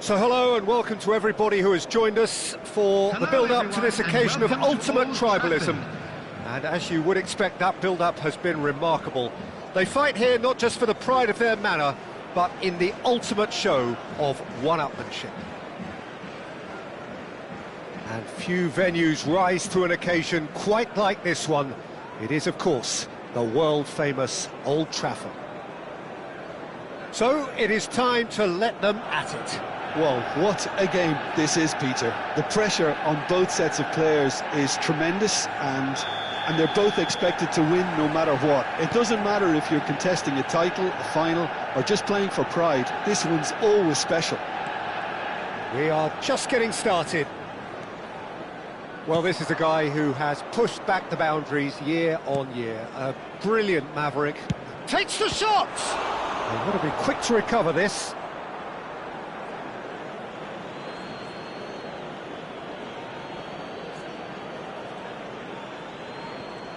So hello and welcome to everybody who has joined us for the build-up to this occasion of ultimate tribalism. And as you would expect, that build-up has been remarkable. They fight here not just for the pride of their manor, but in the ultimate show of one-upmanship. And few venues rise to an occasion quite like this one. It is, of course, the world-famous Old Trafford. So it is time to let them at it. Well, what a game this is, Peter. The pressure on both sets of players is tremendous, and they're both expected to win no matter what. It doesn't matter if you're contesting a title, a final, or just playing for pride. This one's always special. We are just getting started. Well, this is a guy who has pushed back the boundaries year on year. A brilliant maverick. Takes the shot! They've got to be quick to recover this.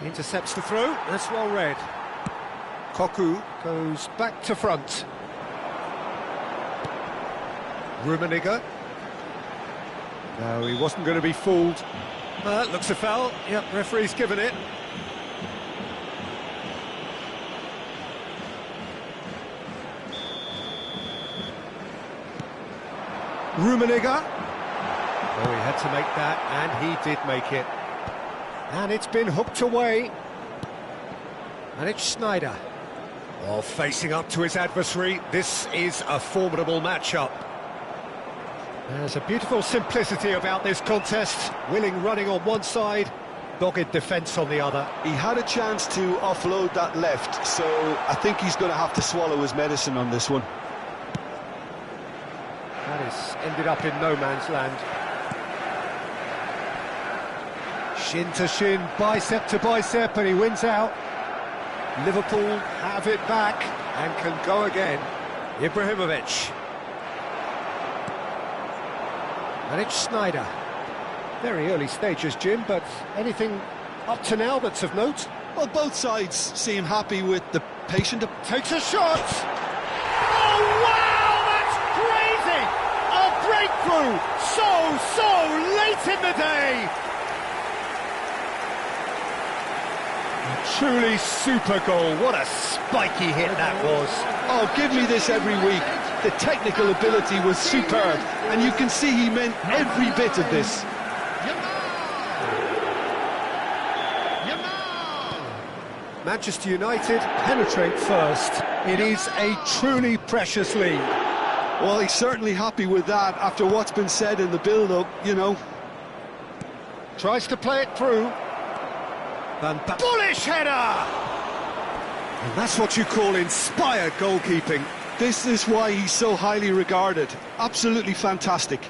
Intercepts the throw, that's well read. Coop goes back to front. Rummenigge. No, he wasn't going to be fooled. Looks a foul. Yep, referee's given it. Rummenigge. Oh, he had to make that, and he did make it. And it's been hooked away. And it's Schneider. Oh, facing up to his adversary. This is a formidable matchup. There's a beautiful simplicity about this contest. Willing running on one side, dogged defence on the other. He had a chance to offload that left, so I think he's going to have to swallow his medicine on this one. That has ended up in no man's land. Shin to shin, bicep to bicep, and he wins out. Liverpool have it back and can go again. Ibrahimovic. And it's Schneider. Very early stages, Jim, but anything up to now that's of note? Well, both sides seem happy with the patient... Takes a shot! Oh, wow, that's crazy! A breakthrough! So late in the day! A truly super goal. What a spiky hit that was. Oh, give me this every week. The technical ability was superb, and you can see he meant every bit of this. Manchester United penetrate first. It is a truly precious lead. Well, he's certainly happy with that after what's been said in the build-up, you know. Tries to play it through. Bullish header! And that's what you call inspired goalkeeping. This is why he's so highly regarded. Absolutely fantastic.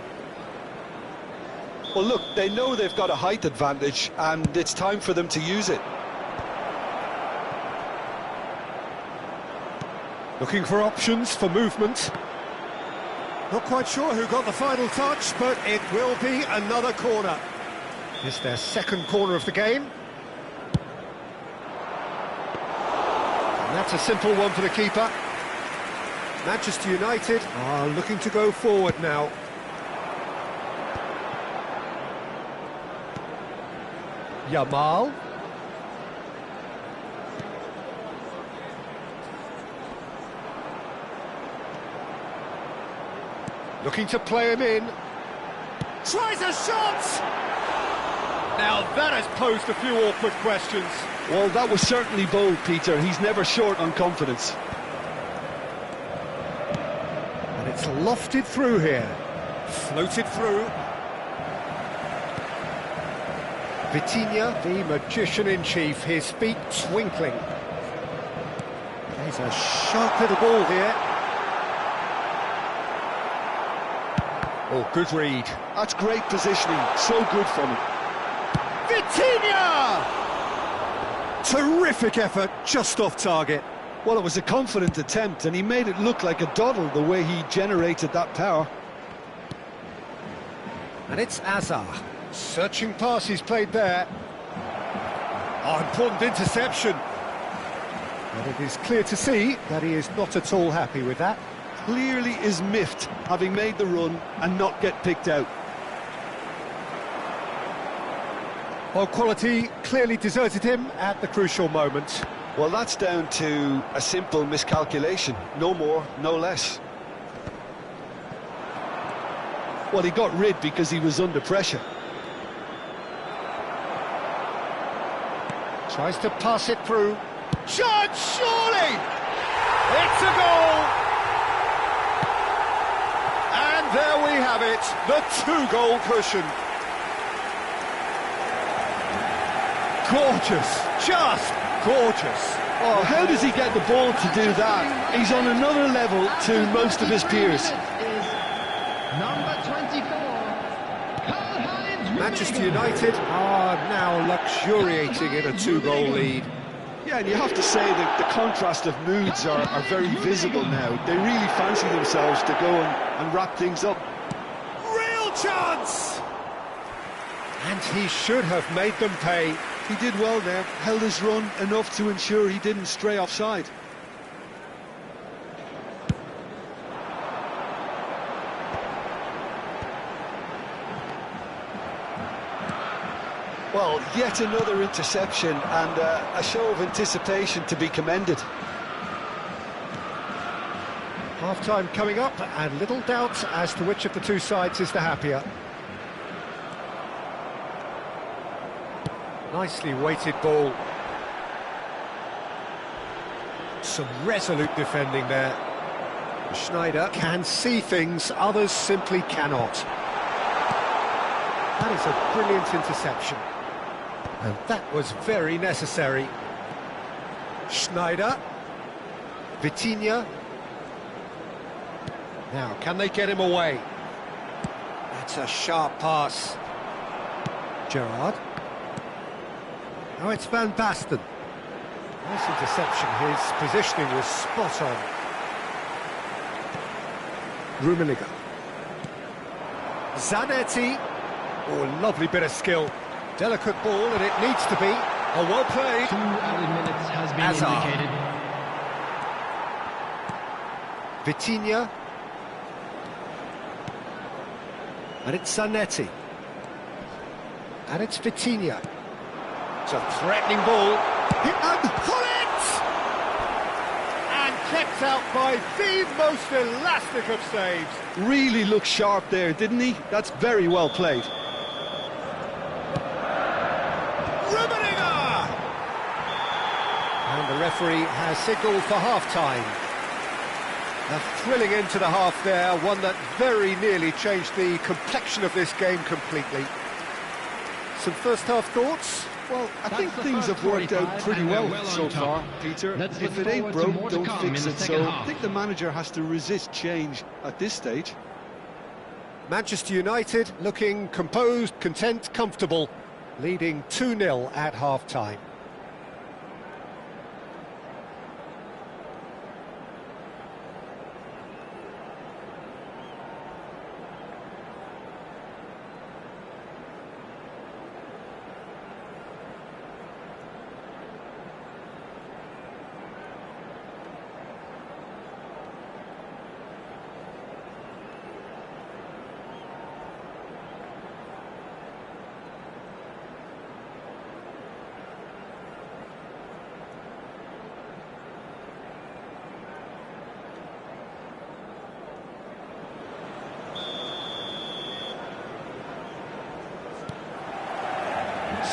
Well, look, they know they've got a height advantage, and it's time for them to use it. Looking for options for movement. Not quite sure who got the final touch, but it will be another corner. It's their second corner of the game. And that's a simple one for the keeper. Manchester United are looking to go forward now. Yamal. Looking to play him in. Tries a shot! Now that has posed a few awkward questions. Well, that was certainly bold, Peter. He's never short on confidence. And it's lofted through here. Floated through. Vitinha, the magician-in-chief, his feet twinkling. There's a sharp little ball here. Oh, good read. That's great positioning. So good from him. Vitinha! Terrific effort, just off target. Well, it was a confident attempt, and he made it look like a doddle the way he generated that power. And it's Azar. Searching pass he's played there. Oh, important interception. But it is clear to see that he is not at all happy with that. Clearly is miffed, having made the run and not get picked out. Well, quality clearly deserted him at the crucial moment. Well, that's down to a simple miscalculation. No more, no less. Well, he got rid because he was under pressure. Tries to pass it through. Shot, surely! It's a goal! And there we have it, the two-goal cushion. Gorgeous, just gorgeous. Oh, how does he get the ball to do that? He's on another level to most of his peers. Manchester United are now luxuriating in a two-goal lead. Yeah, and you have to say that the contrast of moods are very visible now. They really fancy themselves to go and wrap things up. Real chance! And he should have made them pay. He did well there, held his run enough to ensure he didn't stray offside. Well, yet another interception and a show of anticipation to be commended. Half-time coming up, and little doubt as to which of the two sides is the happier. Nicely weighted ball. Some resolute defending there. Schneider can see things others simply cannot. That is a brilliant interception. And that was very necessary. Schneider. Vitinha. Now, can they get him away? That's a sharp pass. Gerrard. Now it's Van Basten. Nice interception. His positioning was spot on. Rummenigge. Zanetti. Oh, lovely bit of skill. Delicate ball, and it needs to be. Oh, well played. 2 added minutes has been indicated. Vitinha. And it's Zanetti. And it's Vitinha. It's a threatening ball. And Hullet! And kept out by the most elastic of saves. Really looked sharp there, didn't he? That's very well played. Rummenigge! And the referee has signalled for half-time. A thrilling end to the half there, one that very nearly changed the complexion of this game completely. Some first-half thoughts? Well, I think things have worked out pretty well so far, Peter. If it ain't broke, don't fix it. So I think the manager has to resist change at this stage. Manchester United looking composed, content, comfortable, leading 2-0 at half-time.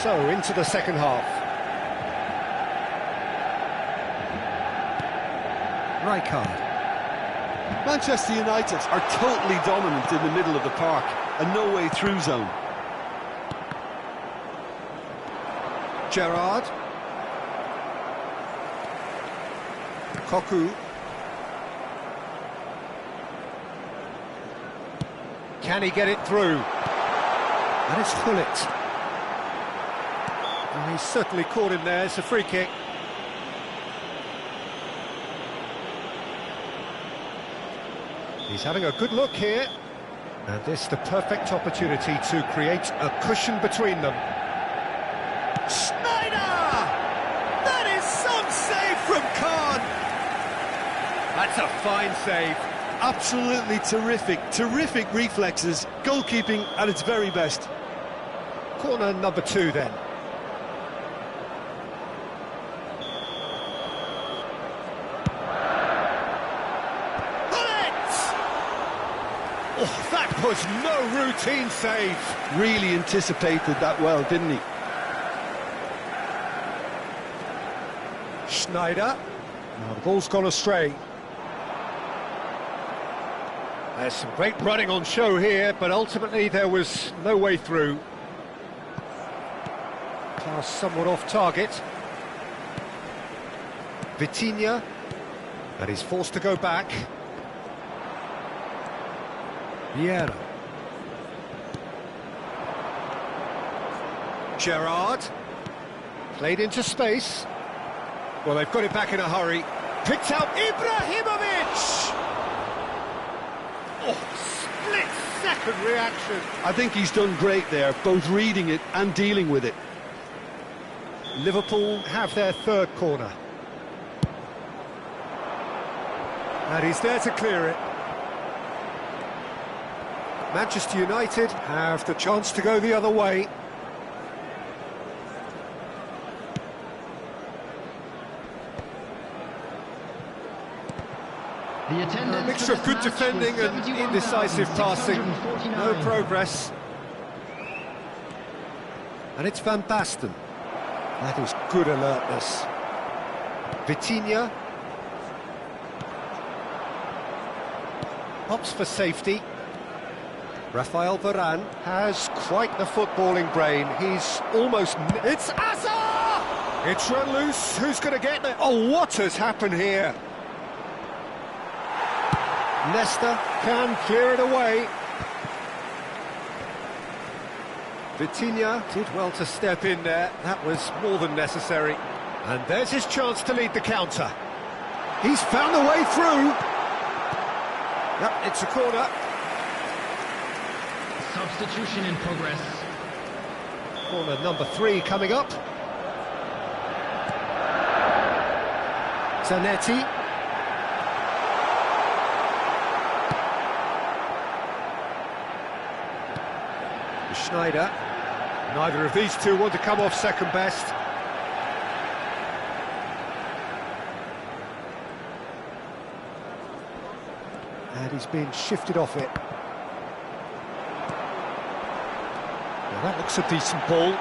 So, into the second half. Rijkaard. Manchester United are totally dominant in the middle of the park, a no-way through zone. Gerrard. Coop. Can he get it through? And it's Hullet. Oh, he's certainly caught him there. It's a free kick. He's having a good look here. And this the perfect opportunity to create a cushion between them. Schneider! That is some save from Kahn! That's a fine save. Absolutely terrific, terrific reflexes. Goalkeeping at its very best. Corner number 2 then. Oh, that was no routine save. Really anticipated that well, didn't he? Schneider. Now the ball's gone astray. There's some great running on show here, but ultimately there was no way through. Pass somewhat off target. Vitinha. And he's forced to go back. Vieira. Gerrard. Played into space. Well, they've got it back in a hurry. Picked out Ibrahimovic! Oh, split-second reaction. I think he's done great there, both reading it and dealing with it. Liverpool have their third corner. And he's there to clear it. Manchester United have the chance to go the other way. The A attendance mixture of good defending and indecisive passing. No progress. And it's Van Basten. That is good alertness. Vitinha. Opts for safety. Rafael Varane has quite the footballing brain. He's almost... It's Azar! It's run loose. Who's going to get there? Oh, what has happened here? Nesta can clear it away. Vitinha did well to step in there. That was more than necessary. And there's his chance to lead the counter. He's found a way through. Yep, it's a corner. Substitution in progress. Corner number 3 coming up. Zanetti. Schneider. Neither of these two want to come off second best. And he's being shifted off it. Well, that looks a decent ball.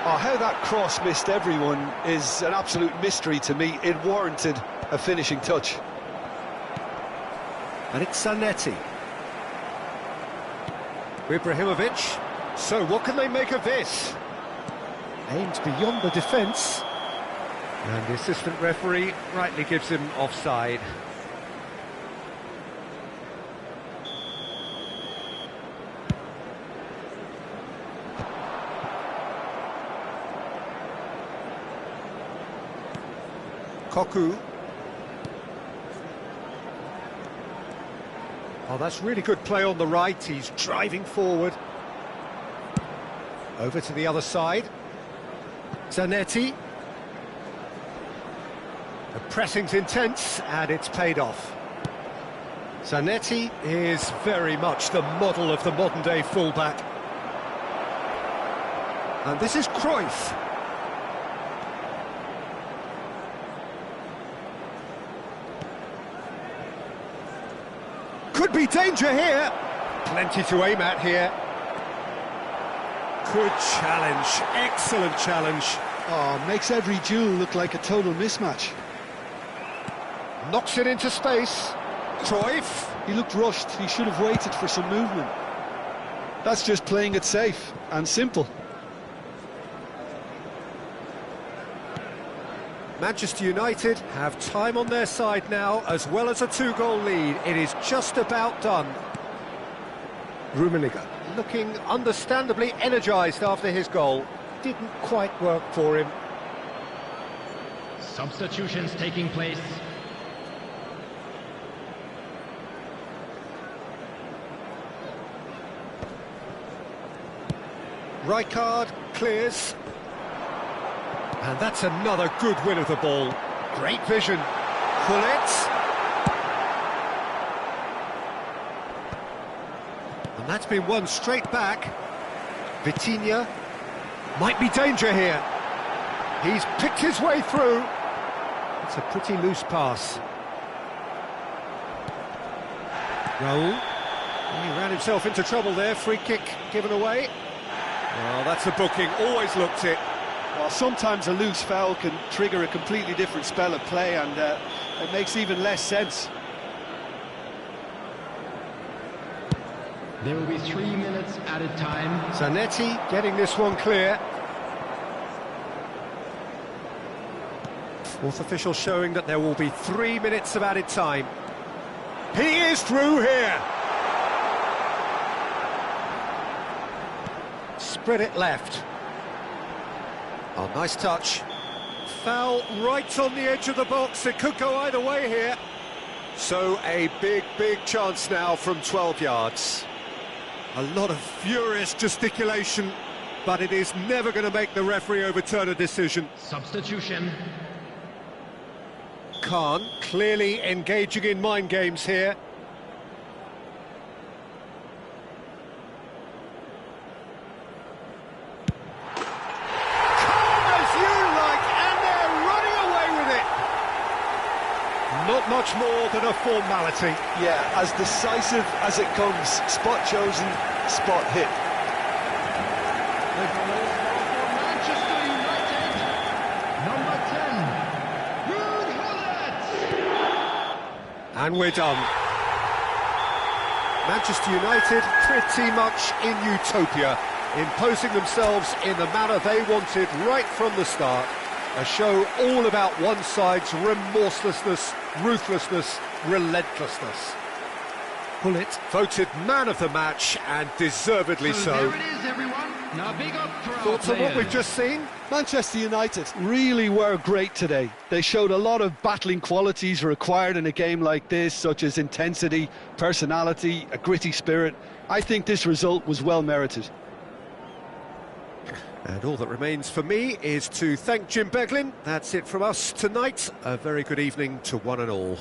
Oh, how that cross missed everyone is an absolute mystery to me. It warranted a finishing touch. And it's Zanetti. Ibrahimovic. So what can they make of this? Aimed beyond the defence. And the assistant referee rightly gives him offside. Coop. Oh, that's really good play on the right. He's driving forward. Over to the other side. Zanetti. The pressing's intense, and it's paid off. Zanetti is very much the model of the modern-day fullback. And this is Cruyff. Could be danger here. Plenty to aim at here. Good challenge, excellent challenge. Oh, makes every duel look like a total mismatch. Knocks it into space. Cruyff. He looked rushed. He should have waited for some movement. That's just playing it safe and simple. Manchester United have time on their side now, as well as a 2-goal lead. It is just about done. Rummenigge looking understandably energised after his goal. Didn't quite work for him. Substitutions taking place. Rijkaard clears. And that's another good win of the ball. Great vision. Gullit. And that's been won straight back. Vitinha. Might be danger here. He's picked his way through. It's a pretty loose pass. Raul. He ran himself into trouble there. Free kick given away. Well, that's a booking. Always looked it. Well, sometimes a loose foul can trigger a completely different spell of play, and it makes even less sense. There will be 3 minutes added time. Zanetti getting this one clear. Fourth official showing that there will be 3 minutes of added time. He is through here. Spread it left. Oh, nice touch. Foul right on the edge of the box. It could go either way here. So a big chance now from 12 yards. A lot of furious gesticulation, but it is never going to make the referee overturn a decision. Substitution. Khan clearly engaging in mind games here. much more than a formality. Yeah, as decisive as it comes. Spot chosen, spot hit. The goal for Manchester United, number 10, Ruud Gullit. And we're done. Manchester United pretty much in utopia, imposing themselves in the manner they wanted right from the start. A show all about one side's remorselessness, ruthlessness, relentlessness. Gullit voted man of the match, and deservedly so. There it is, everyone. Now big up for our Thoughts on what players. we've just seen? Manchester United really were great today. They showed a lot of battling qualities required in a game like this, such as intensity, personality, a gritty spirit. I think this result was well merited. And all that remains for me is to thank Jim Beglin. That's it from us tonight. A very good evening to one and all.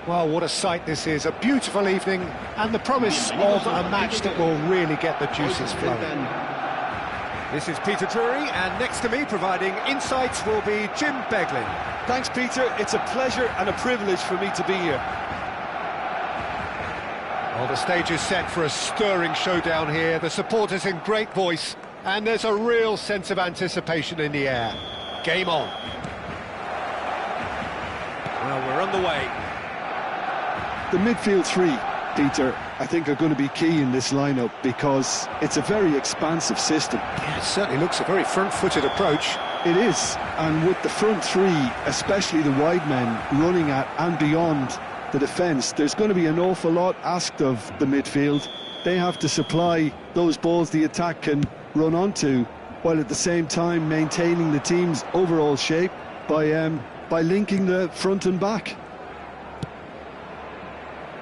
Well, what a sight this is, a beautiful evening, and the promise of a match that will really get the juices flowing. This is Peter Drury, and next to me, providing insights, will be Jim Beglin. Thanks, Peter. It's a pleasure and a privilege for me to be here. Well, the stage is set for a stirring showdown here, the supporters in great voice, and there's a real sense of anticipation in the air. Game on. Well, we're underway. The midfield three, Peter, I think are going to be key in this lineup because it's a very expansive system. Yeah, it certainly looks a very front-footed approach. It is, and with the front three, especially the wide men, running at and beyond the defence, there's going to be an awful lot asked of the midfield. They have to supply those balls the attack can run onto, while at the same time maintaining the team's overall shape by linking the front and back.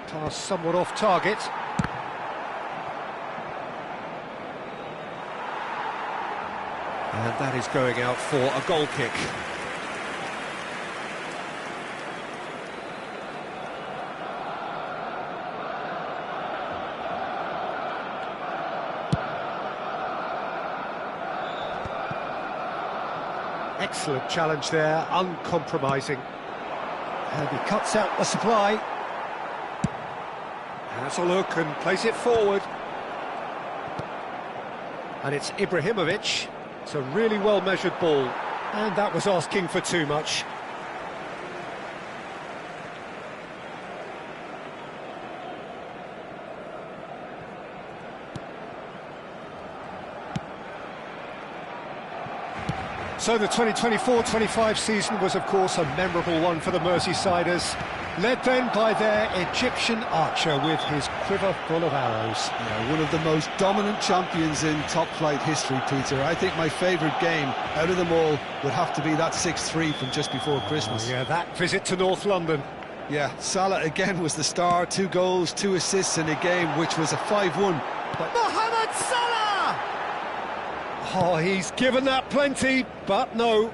Pass somewhat off target. And that is going out for a goal kick. Excellent challenge there, uncompromising. And he cuts out the supply. Has a look and plays it forward. And it's Ibrahimovic. It's a really well-measured ball. And that was asking for too much. So the 2024-25 season was, of course, a memorable one for the Merseysiders, led then by their Egyptian archer with his quiver full of arrows. Yeah, one of the most dominant champions in top-flight history, Peter. I think my favourite game out of them all would have to be that 6-3 from just before Christmas. Oh, yeah, that visit to North London. Yeah, Salah again was the star, 2 goals, 2 assists in a game which was a 5-1. But Mohamed Salah! Oh, he's given that plenty, but no.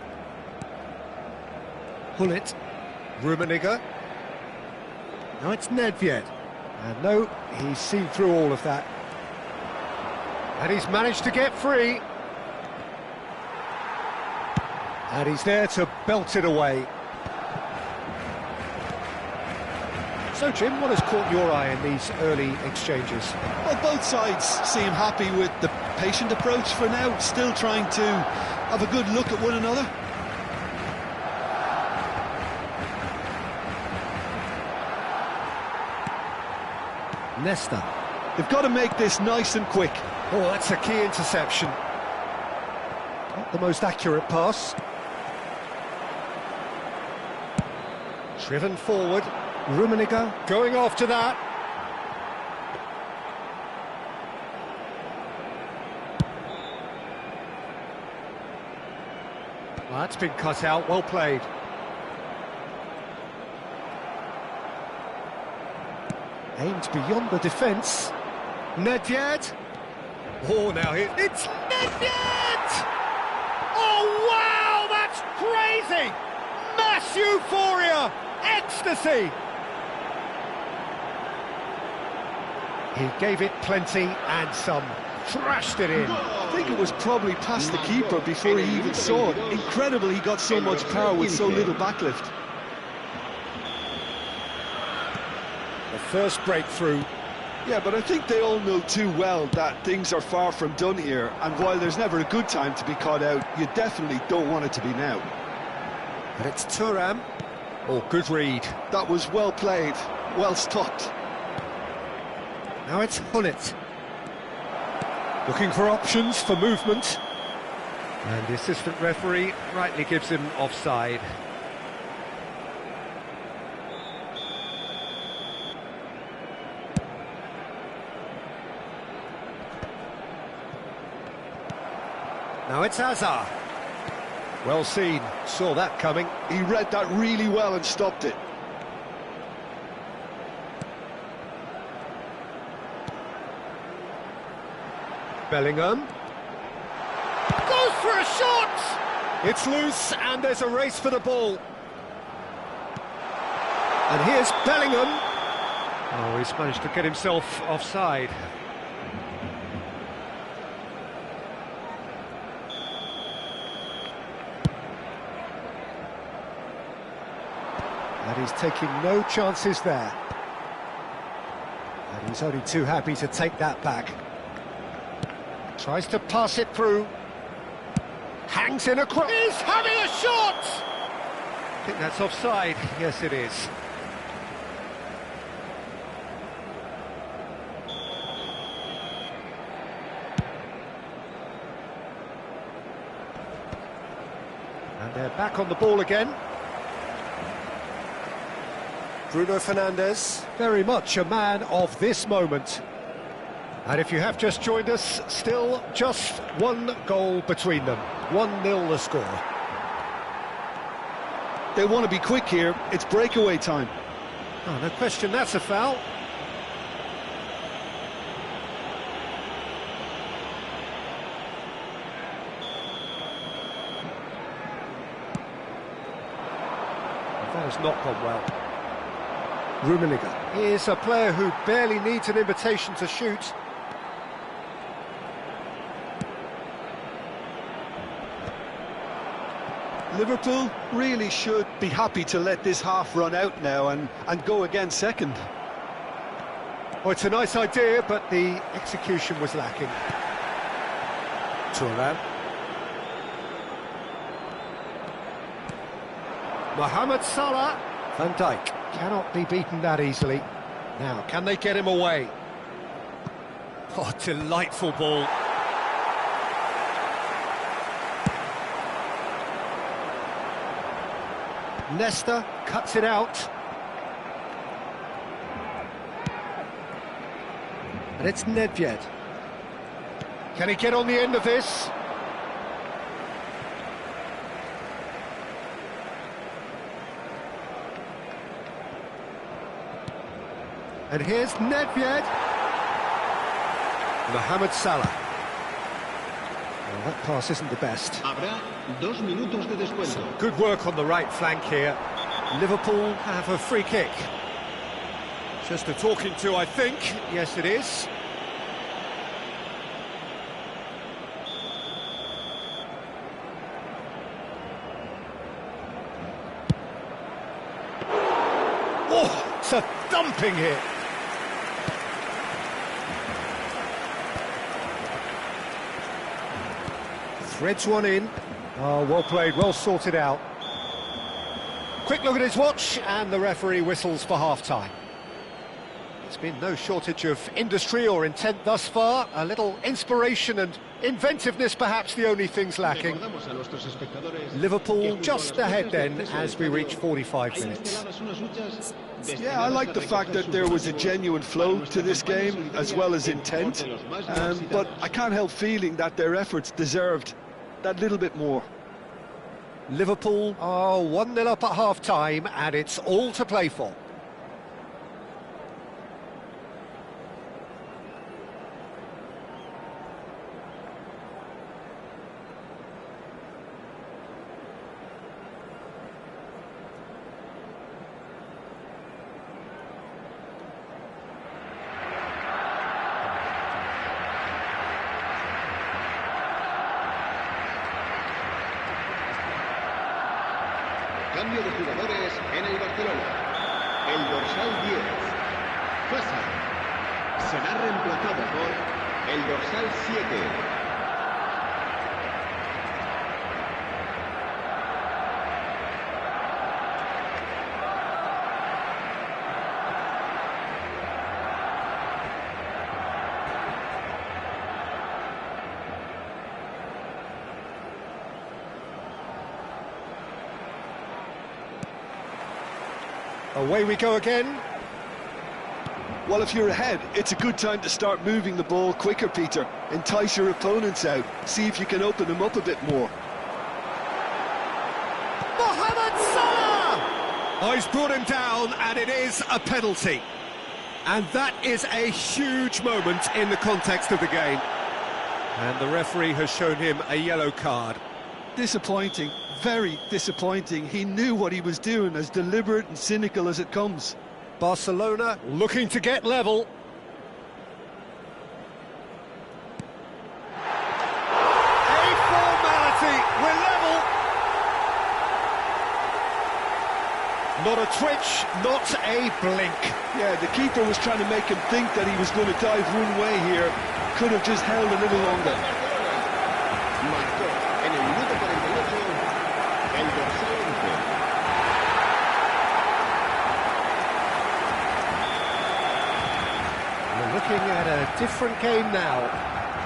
Hullet, Rummenigge. Now it's Nedved. And no, he's seen through all of that. And he's managed to get free. And he's there to belt it away. So, Jim, what has caught your eye in these early exchanges? Well, both sides seem happy with the patient approach for now, still trying to have a good look at one another. Nesta. They've got to make this nice and quick. Oh, that's a key interception. Not the most accurate pass. Driven forward. Rummenigge going after that. Well, that's been cut out, well played. Aimed beyond the defence. Nedved. Oh, now it's Nedved! Oh, wow, that's crazy! Mass euphoria! Ecstasy! He gave it plenty and some. Thrashed it in. I think it was probably past the keeper before he even saw it. Incredible he got so much power with so little backlift. The first breakthrough. Yeah, but I think they all know too well that things are far from done here, and while there's never a good time to be caught out, you definitely don't want it to be now. And it's Thuram. Oh, good read. That was well played, well stopped. Now it's Hullet. Looking for options for movement. And the assistant referee rightly gives him offside. Now it's Hazard. Well seen, saw that coming. He read that really well and stopped it. Bellingham. Goes for a shot! It's loose and there's a race for the ball. And here's Bellingham. Oh, he's managed to get himself offside. And he's taking no chances there. And he's only too happy to take that back. Tries to pass it through. Hangs in across. He's having a shot! I think that's offside. Yes, it is. And they're back on the ball again. Bruno Fernandes, very much a man of this moment. And if you have just joined us, still just one goal between them. 1-0 the score. They want to be quick here. It's breakaway time. Oh, no question, that's a foul. That has not gone well. Rummenigge is a player who barely needs an invitation to shoot. Liverpool really should be happy to let this half run out now and go again second. Well, it's a nice idea, but the execution was lacking. Thuram. Mohamed Salah. Van Dijk cannot be beaten that easily. Now, can they get him away? Oh, delightful ball. Nesta cuts it out. And it's Nedved. Can he get on the end of this? And here's Nedved. Mohamed Salah. Well, that pass isn't the best. Habrá 2 minutos de descuento. Good work on the right flank here. Liverpool have a free kick. Just a talking to, I think. Yes, it is. Oh, it's a thumping hit. Threads one in. Oh, well played, well sorted out. Quick look at his watch, and the referee whistles for half-time. There's been no shortage of industry or intent thus far. A little inspiration and inventiveness, perhaps the only things lacking. Liverpool just ahead then as we reach 45 minutes. Yeah, I like the fact that there was a genuine flow to this game as well as intent, but I can't help feeling that their efforts deserved that little bit more. Liverpool are 1-0 up at half-time, and it's all to play for. Cambio de jugadores en el Barcelona. El dorsal 10, Hazard, será reemplazado por el dorsal 7. Away we go again. Well, if you're ahead, it's a good time to start moving the ball quicker, Peter. Entice your opponents out. See if you can open them up a bit more. Mohamed Salah! Oh, he's brought him down, and it is a penalty. And that is a huge moment in the context of the game. And the referee has shown him a yellow card. Disappointing. very disappointing. He knew what he was doing, as deliberate and cynical as it comes. Barcelona looking to get level. A formality, we're level. Not a twitch, not a blink. Yeah, the keeper was trying to make him think that he was going to dive one way here. Could have just held a little longer. Marcó en el minuto 48 el dorsal 11. We're looking at a different game now.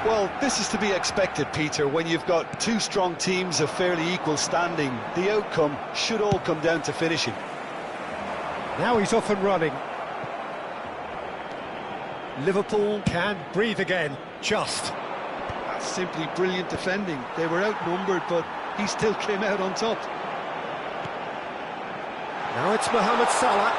Well, this is to be expected, Peter. When you've got two strong teams of fairly equal standing, the outcome should all come down to finishing. Now he's off and running. Liverpool can breathe again, just. That's simply brilliant defending. They were outnumbered, but he still came out on top. Now it's Mohamed Salah.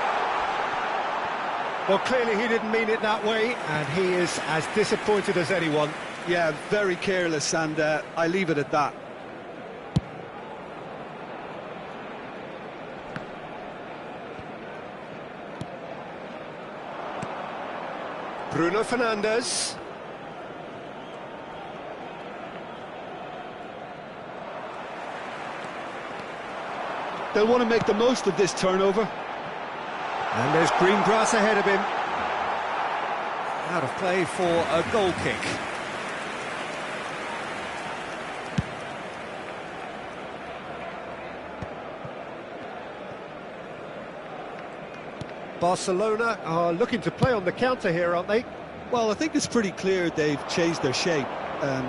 Well, clearly he didn't mean it that way, and he is as disappointed as anyone. Yeah, very careless, and I leave it at that. Bruno Fernandes. They'll want to make the most of this turnover. And there's green grass ahead of him. Out of play for a goal kick. Barcelona are looking to play on the counter here, aren't they? Well, I think it's pretty clear they've changed their shape.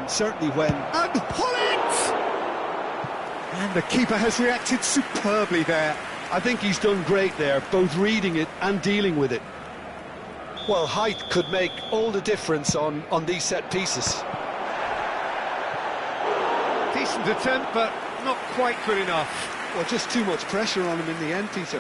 Certainly when... And pull it! And the keeper has reacted superbly there. I think he's done great there, both reading it and dealing with it. Well, height could make all the difference on these set pieces. Decent attempt, but not quite good enough. Well, just too much pressure on him in the end, Peter.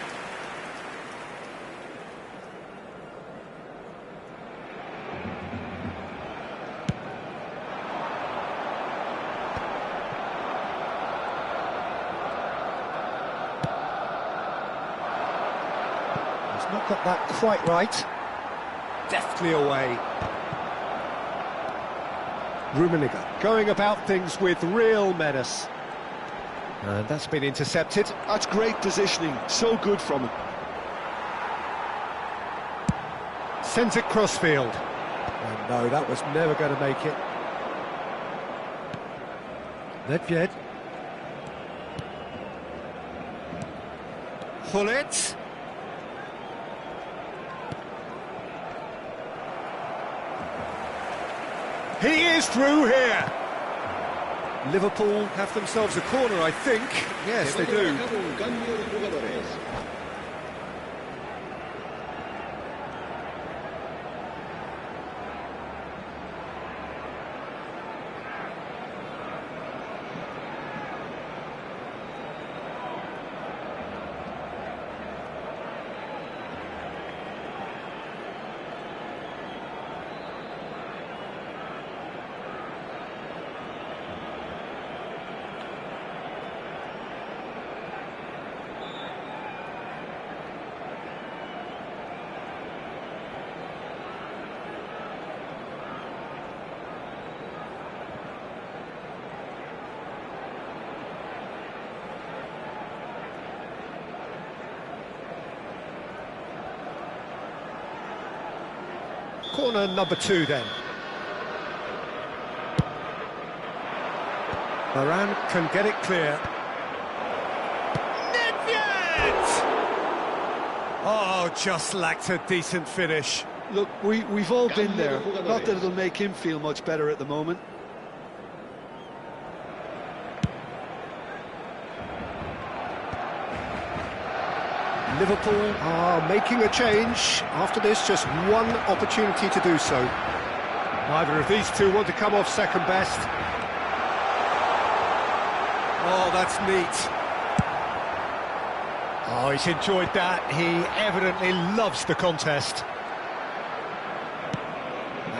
Not got that quite right. Deftly away. Rummenigge going about things with real menace. And that's been intercepted. That's great positioning, so good from him. Sends it crossfield. And no, that was never going to make it. Nedved. Hullet. He is through here. Liverpool have themselves a corner, I think. Yes, they do. Corner number 2 then. Varane can get it clear. Nedved! Oh, just lacked a decent finish. Look, we've all been there. Not that it'll make him feel much better at the moment. Liverpool are making a change. After this, just one opportunity to do so. Neither of these two want to come off second best. Oh, that's neat. Oh, he's enjoyed that. He evidently loves the contest.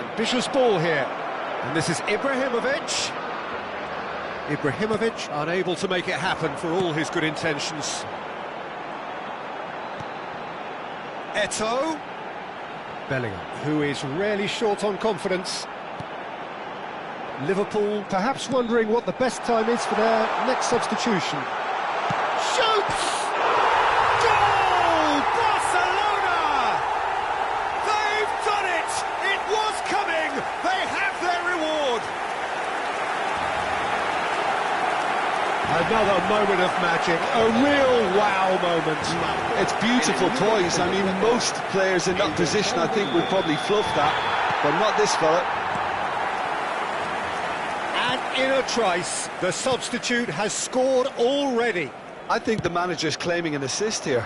Ambitious ball here. And this is Ibrahimovic. Ibrahimovic unable to make it happen for all his good intentions. Eto'o. Bellingham, who is really short on confidence. Liverpool perhaps wondering what the best time is for their next substitution. Shoots! Goal! Barcelona! They've done it! It was coming! They have their reward! Another moment of magic, a real wow moment. It's beautiful poise. I mean, most players in that position, I think, would probably fluff that, but not this fella. And in a trice, the substitute has scored already. I think the manager's claiming an assist here.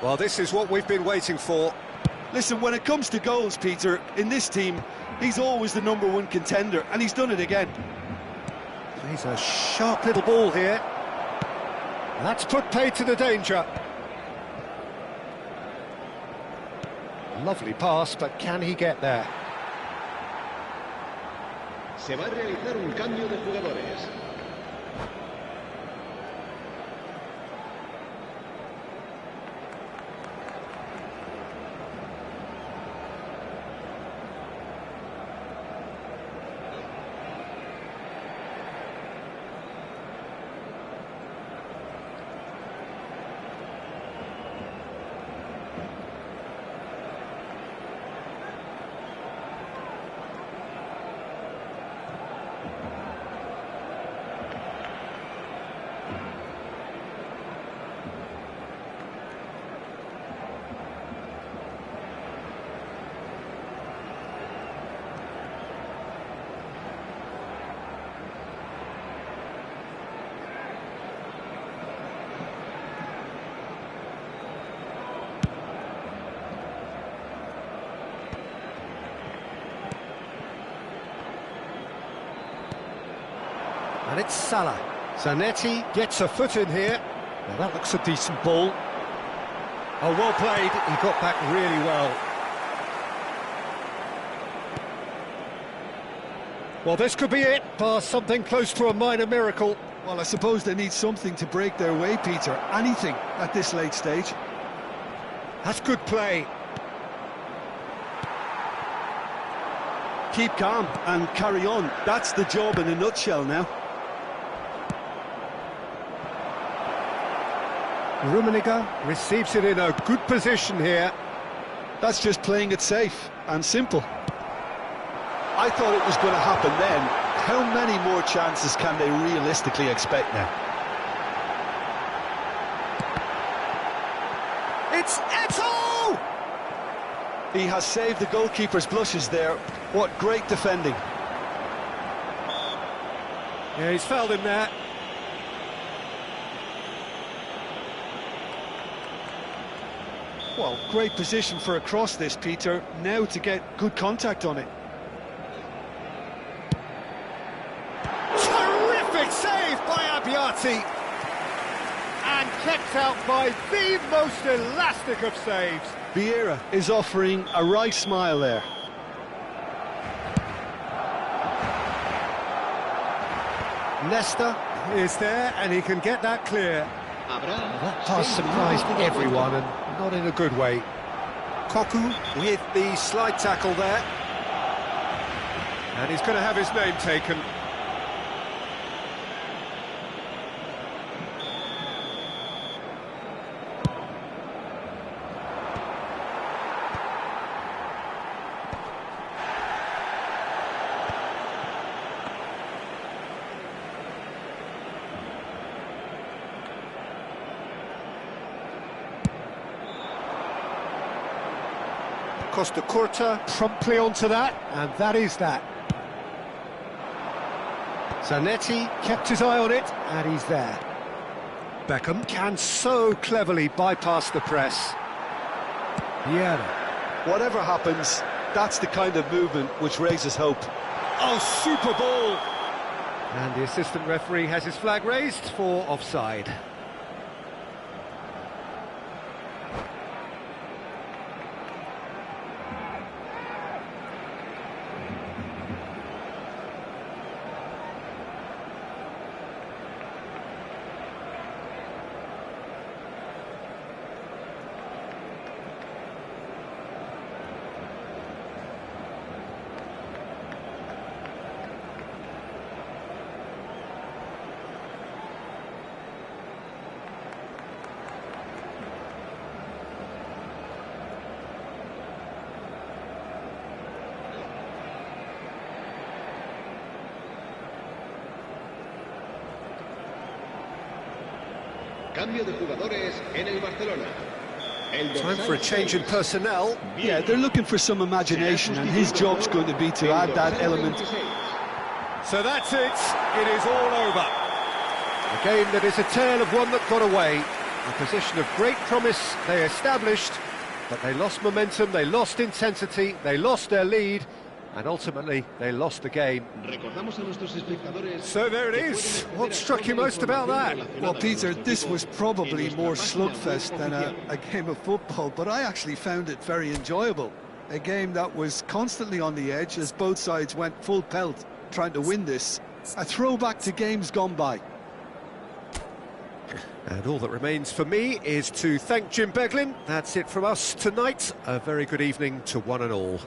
Well, this is what we've been waiting for. Listen, when it comes to goals, Peter, in this team, he's always the #1 contender, and he's done it again. He's a sharp little ball here. That's put paid to the danger. Lovely pass, but can he get there? Se va a realizar un cambio de jugadores. And it's Salah. Zanetti gets a foot in here. Now that looks a decent ball. Oh, well played. He got back really well. Well, this could be it, bar something close to a minor miracle. Well, I suppose they need something to break their way, Peter. Anything at this late stage. That's good play. Keep calm and carry on. That's the job in a nutshell now. Rummenigge receives it in a good position here. That's just playing it safe and simple. I thought it was going to happen then. How many more chances can they realistically expect now? It's Eto'o! He has saved the goalkeeper's blushes there. What great defending. Yeah, he's fouled him there. Well, great position for a cross this, Peter. Now to get good contact on it. Terrific save by Abbiati! And kept out by the most elastic of saves. Vieira is offering a wry smile there. Leicester is there and he can get that clear. That pass surprised everyone and not in a good way. Koku with the slide tackle there. And he's going to have his name taken. Costa Curta promptly onto that, and that is that. Zanetti kept his eye on it, and he's there. Beckham can so cleverly bypass the press. Vieira. Whatever happens, that's the kind of movement which raises hope. Oh, super ball! And the assistant referee has his flag raised for offside. Cambio de jugadores en el Barcelona. El Time dorsal for a change in 6. personnel. Yeah, they're looking for some imagination, and his job's going to be to add that element. So that's it. It is all over. A game that is a tale of one that got away. A position of great promise they established, but they lost momentum, they lost intensity, they lost their lead, and ultimately they lost the game. So there it is. What struck you most about that? Well, Peter, this was probably more slugfest than a game of football, but I actually found it very enjoyable. A game that was constantly on the edge as both sides went full pelt trying to win this. A throwback to games gone by. And all that remains for me is to thank Jim Beglin. That's it from us tonight. A very good evening to one and all.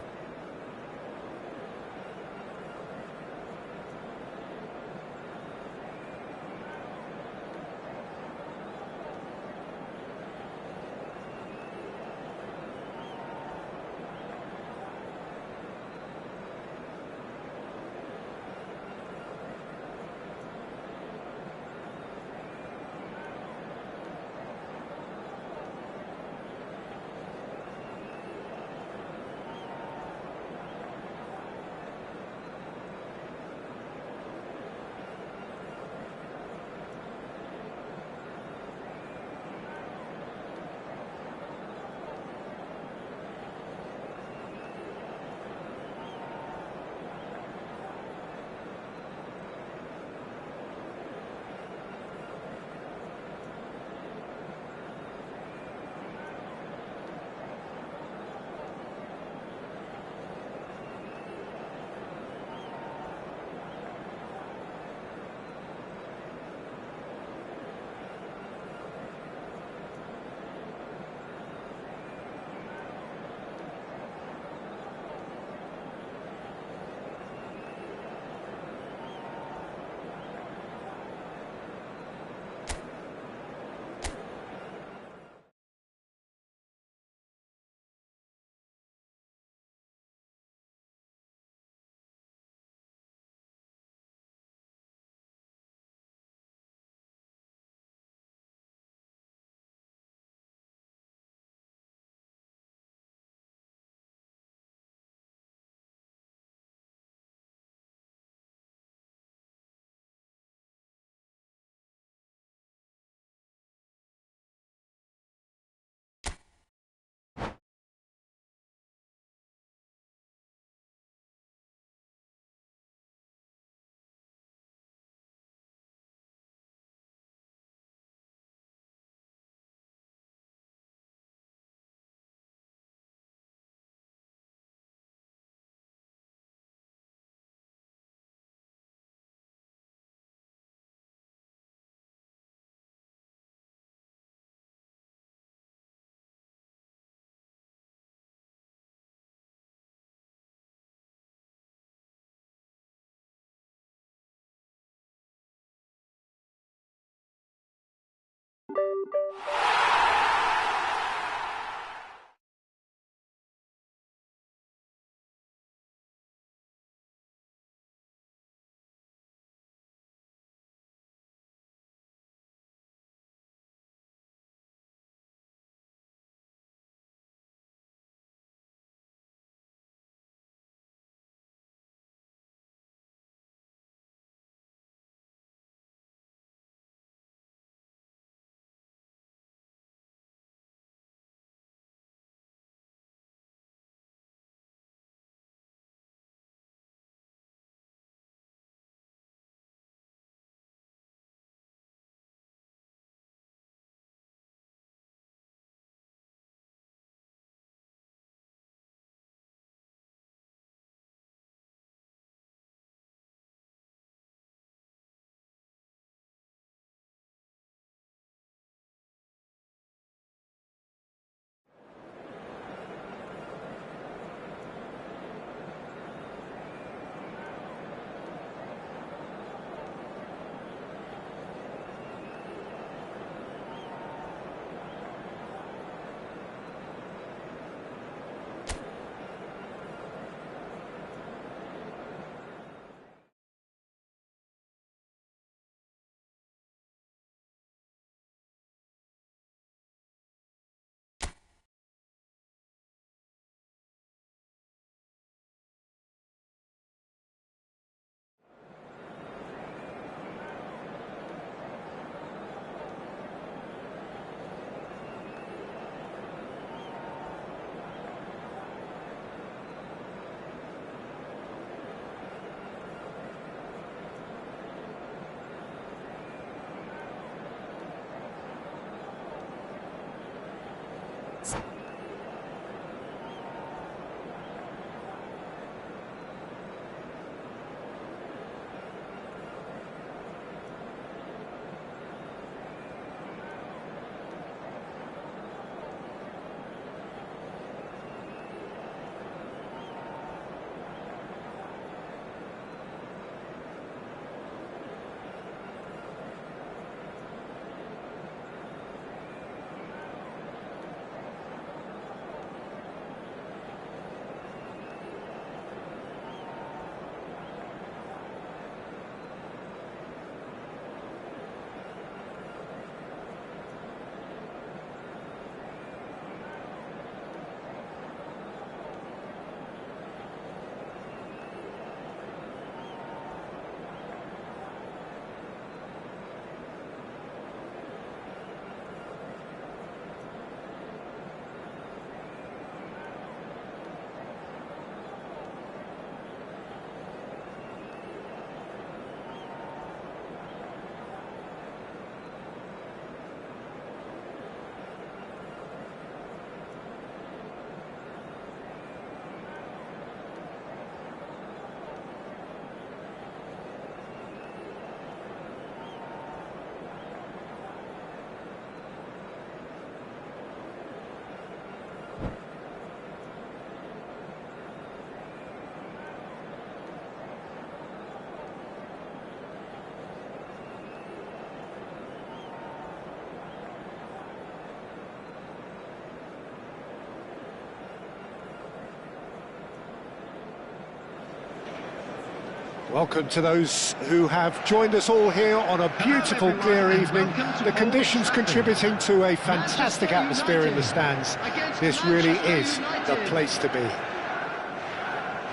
Welcome to those who have joined us all here on a beautiful, clear evening. The conditions contributing to a fantastic atmosphere in the stands. This really is the place to be.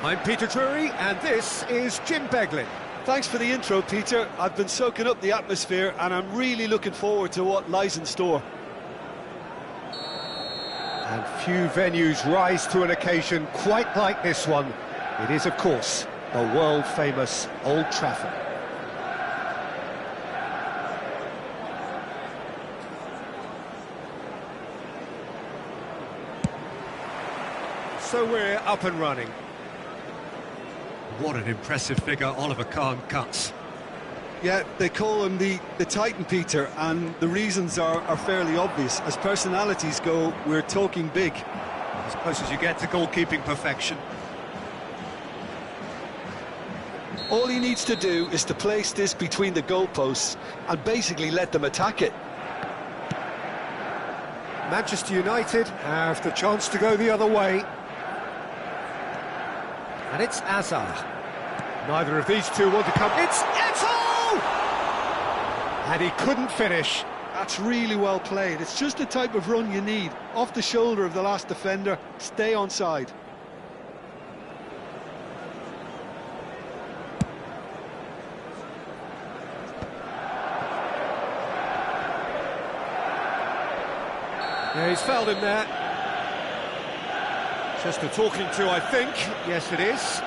I'm Peter Drury, and this is Jim Beglin. Thanks for the intro, Peter. I've been soaking up the atmosphere, and I'm really looking forward to what lies in store. And few venues rise to an occasion quite like this one. It is, of course, the world-famous Old Trafford. So we're up and running. What an impressive figure Oliver Kahn cuts. Yeah, they call him the Titan, Peter, and the reasons are fairly obvious. As personalities go, we're talking big. As close as you get to goalkeeping perfection. All he needs to do is to place this between the goalposts and basically let them attack it. Manchester United have the chance to go the other way. And it's Hazard. Neither of these two want to come. It's Eto'o! And he couldn't finish. That's really well played. It's just the type of run you need. Off the shoulder of the last defender, stay onside. Yeah, he's fouled him there. Just a talking to, I think. Yes, it is.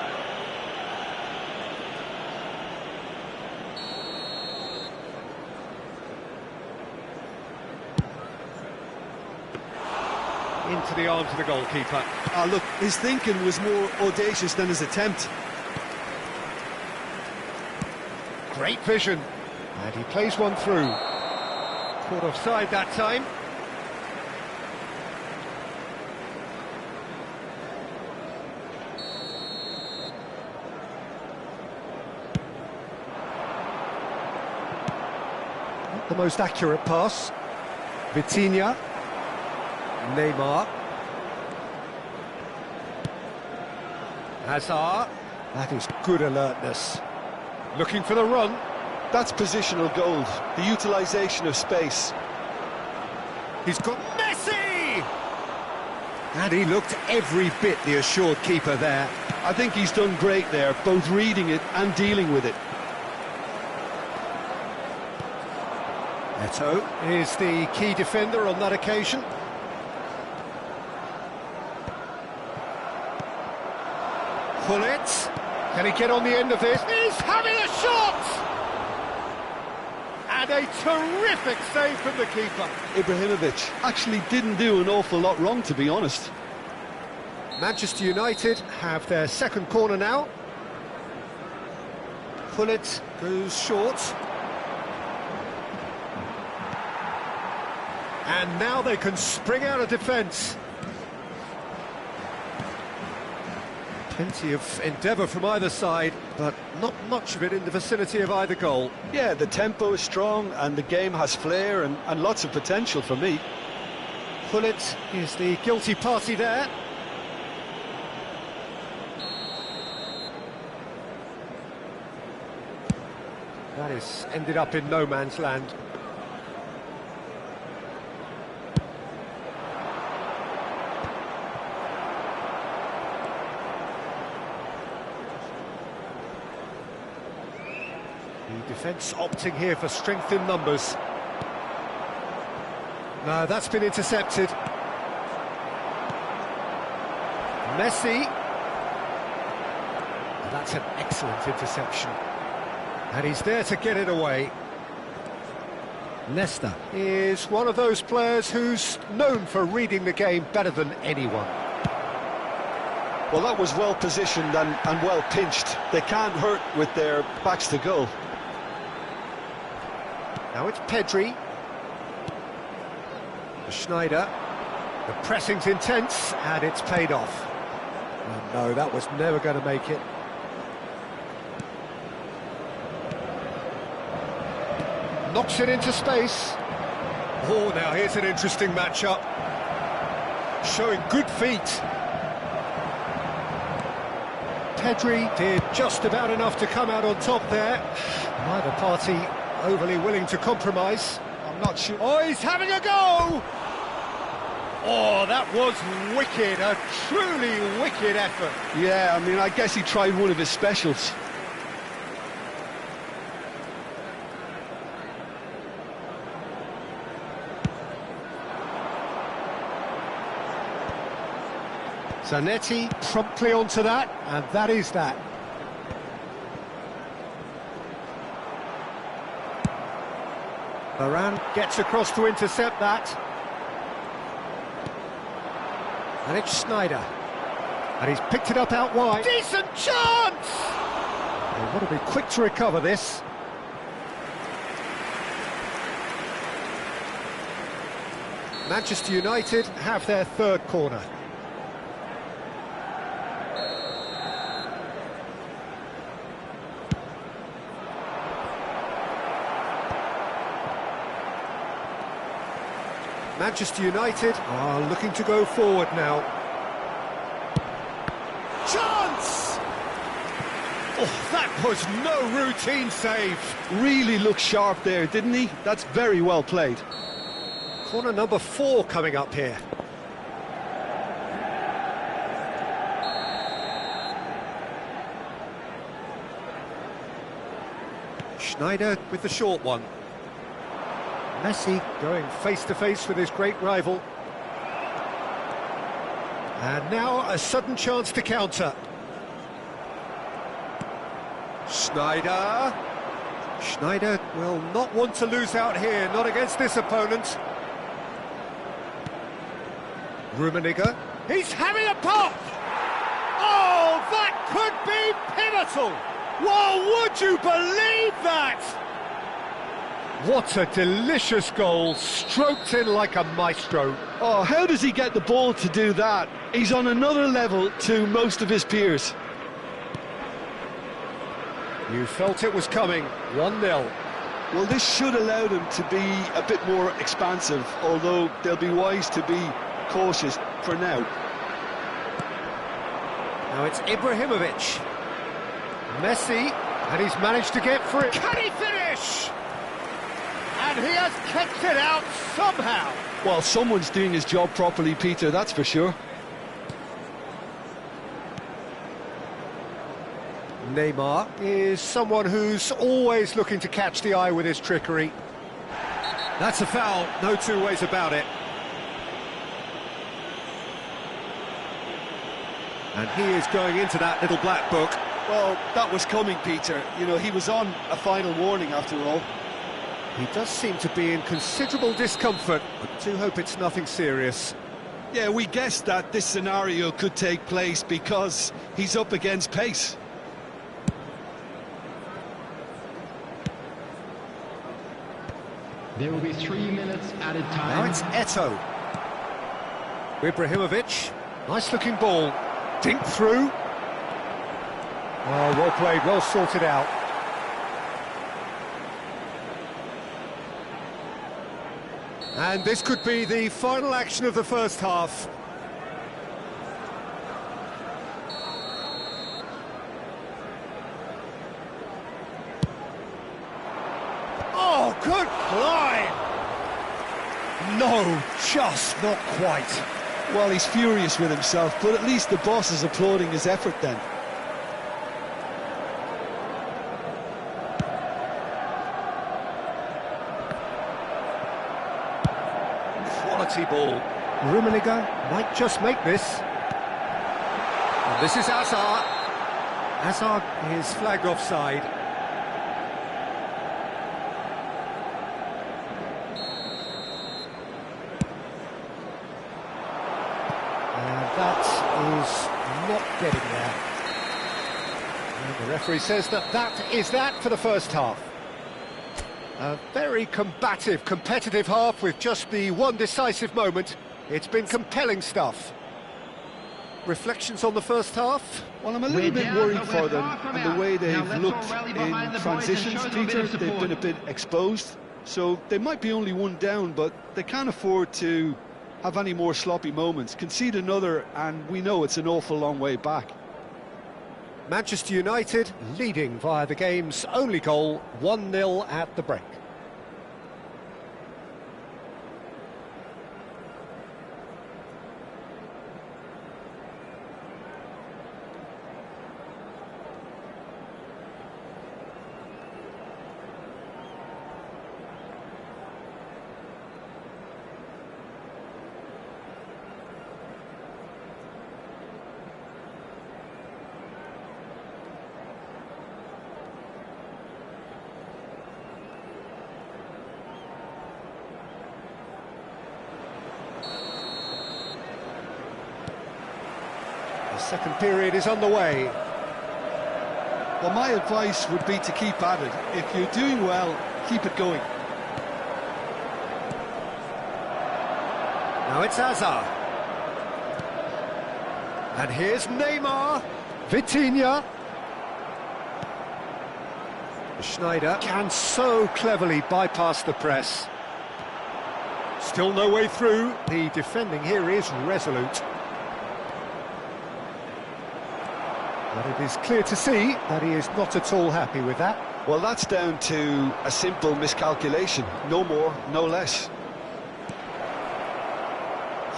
Into the arms of the goalkeeper. Look, his thinking was more audacious than his attempt. Great vision. And he plays one through. Caught offside that time. The most accurate pass. Vitinha. Neymar. Hazard. That is good alertness. Looking for the run. That's positional gold, the utilisation of space. He's got Messi! And he looked every bit the assured keeper there. I think he's done great there, both reading it and dealing with it. Eto'o is the key defender on that occasion. Gullit, can he get on the end of this? He's having a shot! And a terrific save from the keeper. Ibrahimovic actually didn't do an awful lot wrong, to be honest. Manchester United have their second corner now. Gullit goes short. And now they can spring out of defence. Plenty of endeavour from either side, but not much of it in the vicinity of either goal. Yeah, the tempo is strong and the game has flair and lots of potential for me. Gullit is the guilty party there. That is ended up in no man's land. The defence opting here for strength in numbers. No, that's been intercepted. Messi. That's an excellent interception. And he's there to get it away. Nesta is one of those players who's known for reading the game better than anyone. Well, that was well positioned and well pinched. They can't hurt with their backs to goal. Now it's Pedri. Schneider. The pressing's intense, and it's paid off. Oh, no, that was never going to make it. Knocks it into space. Oh, now here's an interesting matchup. Showing good feet. Pedri did just about enough to come out on top there. Neither party overly willing to compromise. I'm not sure. Oh, he's having a go! Oh, that was wicked, a truly wicked effort. Yeah, I mean, I guess he tried one of his specials. Zanetti promptly onto that, and that is that. Varane gets across to intercept that. And it's Schneider. And he's picked it up out wide. Decent chance! They've got to be quick to recover this. Manchester United have their third corner. Manchester United are looking to go forward now. Chance! Oh, that was no routine save. Really looked sharp there, didn't he? That's very well played. Corner number 4 coming up here. Schneider with the short one. Messi going face-to-face with his great rival. And now a sudden chance to counter. Schneider. Schneider will not want to lose out here, not against this opponent. Rummenigge. He's having a pop! Oh, that could be pivotal! Well, would you believe that? What a delicious goal, stroked in like a maestro. Oh, how does he get the ball to do that? He's on another level to most of his peers. You felt it was coming, 1-0. Well, this should allow them to be a bit more expansive, although they'll be wise to be cautious for now. Now it's Ibrahimovic. Messi, and he's managed to get free. Can he finish? And he has kept it out somehow. Well, someone's doing his job properly, Peter, that's for sure. Neymar is someone who's always looking to catch the eye with his trickery. That's a foul, no two ways about it. And he is going into that little black book. Well, that was coming, Peter. You know, he was on a final warning after all. He does seem to be in considerable discomfort, but I do hope it's nothing serious. Yeah, we guessed that this scenario could take place because he's up against pace. There will be 3 minutes added time. Now it's Eto'o. Ibrahimovic, nice-looking ball. Dink through. Oh, well played, well sorted out. And this could be the final action of the first half. Oh, good climb! No, just not quite. Well, he's furious with himself, but at least the boss is applauding his effort then. Quality ball. Rummenigge might just make this. And this is Hazard. Hazard is flagged offside. And that is not getting there. And the referee says that is that for the first half. A very combative, competitive half with just the one decisive moment. It's been compelling stuff. Reflections on the first half? Well, I'm a little bit worried for them and the way they've looked in transitions, Peter. They've been a bit exposed, so they might be only one down, but they can't afford to have any more sloppy moments. Concede another, and we know it's an awful long way back. Manchester United leading via the game's only goal, 1-0 at the break. The second period is underway. Well, my advice would be to keep at it. If you're doing well, keep it going. Now it's Hazard. And here's Neymar. Vitinha. Schneider can so cleverly bypass the press. Still no way through. The defending here is resolute. But it is clear to see that he is not at all happy with that. Well, that's down to a simple miscalculation. No more, no less.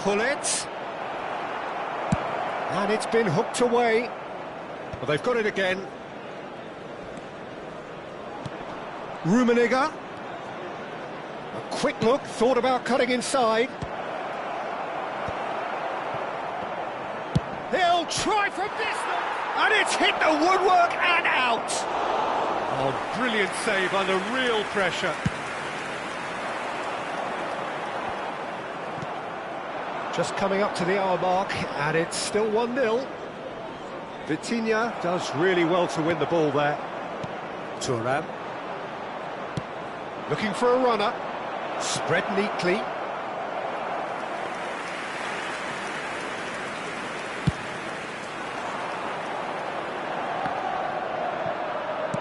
Gullit. And it's been hooked away. Well, they've got it again. Rummenigge. A quick look, thought about cutting inside. He'll try from distance. And it's hit the woodwork and out. Oh, brilliant save under real pressure. Just coming up to the hour mark, and it's still 1-0. Vitinha does really well to win the ball there. Thuram. Looking for a runner. Spread neatly.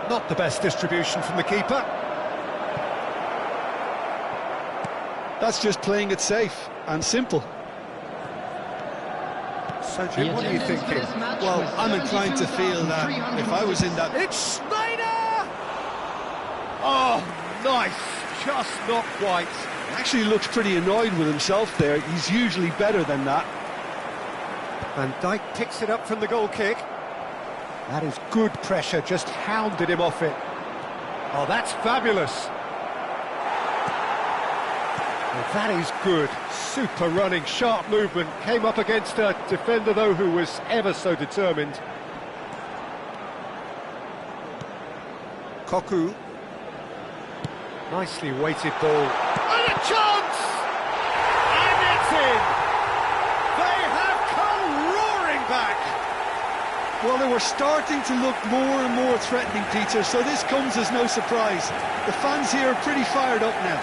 Not the best distribution from the keeper. That's just playing it safe and simple. So, Jim, what are you thinking? Well, I'm inclined to feel that if I was in that... It's Schneider! Oh, nice. Just not quite. He actually looks pretty annoyed with himself there. He's usually better than that. Van Dijk picks it up from the goal kick. That is good pressure, just hounded him off it. Oh, that's fabulous. Well, that is good. Super running, sharp movement. Came up against a defender, though, who was ever so determined. Coop. Nicely weighted ball. And a chance! And it's in! They have come roaring back! Well, they were starting to look more and more threatening, Peter, so this comes as no surprise. The fans here are pretty fired up now.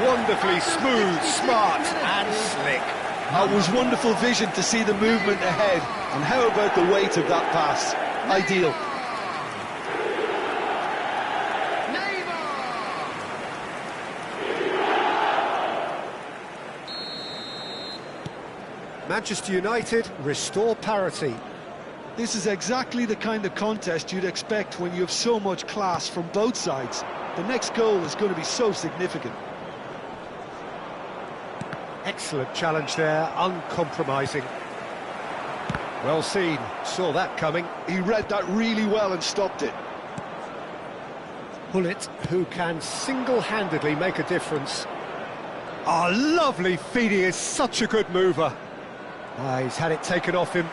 Wonderfully smooth, smart and slick. That was wonderful vision to see the movement ahead. And how about the weight of that pass? Ideal. Manchester United restore parity. This is exactly the kind of contest you'd expect when you have so much class from both sides. The next goal is going to be so significant. Excellent challenge there, uncompromising. Well seen, saw that coming. He read that really well and stopped it. Gullit, who can single-handedly make a difference. Oh, lovely feed, he is such a good mover. He's had it taken off him.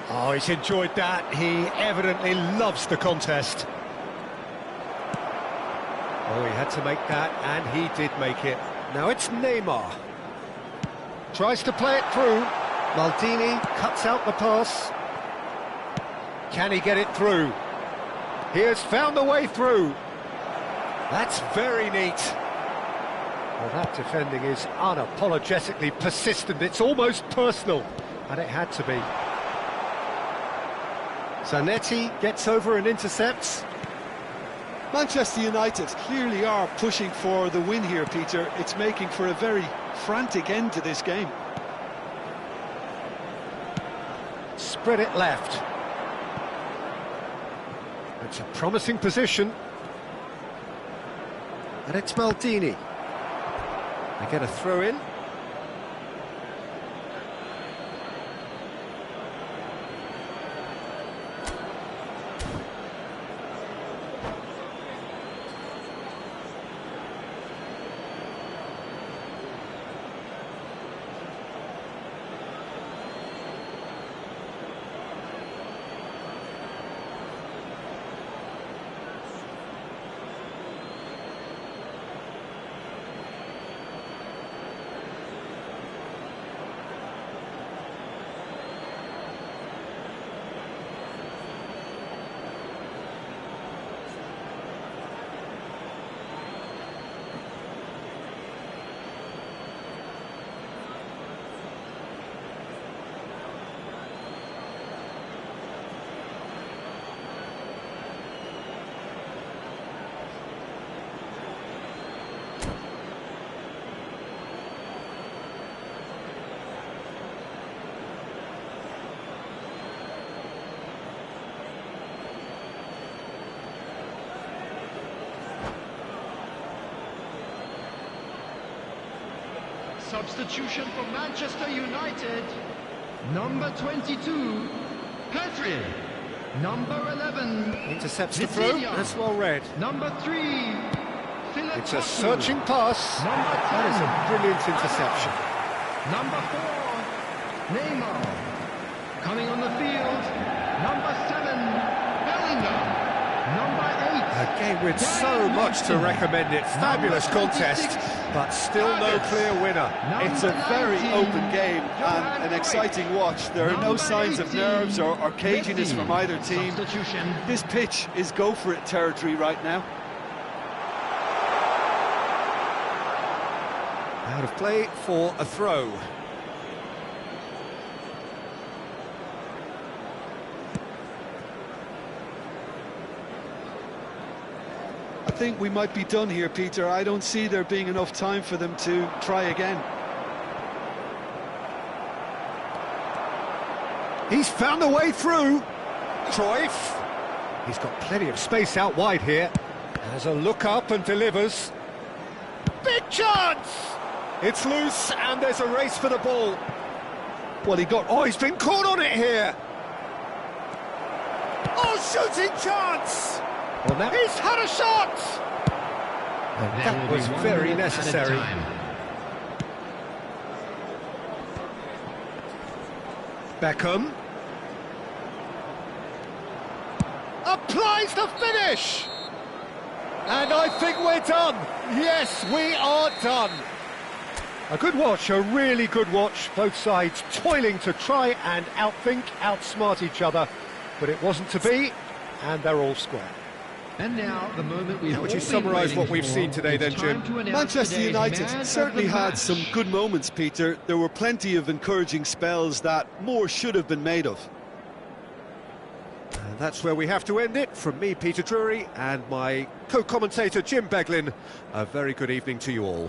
Oh, he's enjoyed that. He evidently loves the contest. Oh, he had to make that, and he did make it. Now it's Neymar. Tries to play it through. Maldini cuts out the pass. Can he get it through? He has found a way through. That's very neat. Well, that defending is unapologetically persistent. It's almost personal, and it had to be. Zanetti gets over and intercepts. Manchester United clearly are pushing for the win here, Peter. It's making for a very frantic end to this game. spread it left. It's a promising position. And it's Maldini. They get a throw in. Substitution for Manchester United. Number 22, Petri. Number 11, Intercepts the throw, Vitinha. that's well read. Number 3, Philip. It's a searching pass. Number 10, That is a brilliant interception. Number 4, Neymar. Coming on the field, number 7, Bellingham. Number 8. A game with so much to recommend it. Fabulous contest, but still no clear winner. It's a very open game and an exciting watch. There are no signs of nerves or caginess from either team. Substitution. This pitch is go-for-it territory right now. Out of play for a throw. I think we might be done here, Peter. I don't see there being enough time for them to try again. He's found a way through. Cruyff. He's got plenty of space out wide here. Has a look up and delivers. Big chance! It's loose and there's a race for the ball. Well, he got... Oh, he's been caught on it here. Oh, shooting chance! Well, now he's had a shot! And that was very necessary. Beckham. Applies the finish! And I think we're done. Yes, we are done. A good watch, a really good watch. Both sides toiling to try and outthink, outsmart each other. But it wasn't to be, and they're all square. And now, the moment we've Would you all been summarise waiting what we've for. seen today then, It's Jim? time to announce Manchester today's United man of certainly the had match. some good moments, Peter. There were plenty of encouraging spells that more should have been made of. And that's where we have to end it. From me, Peter Drury, and my co-commentator, Jim Beglin, a very good evening to you all.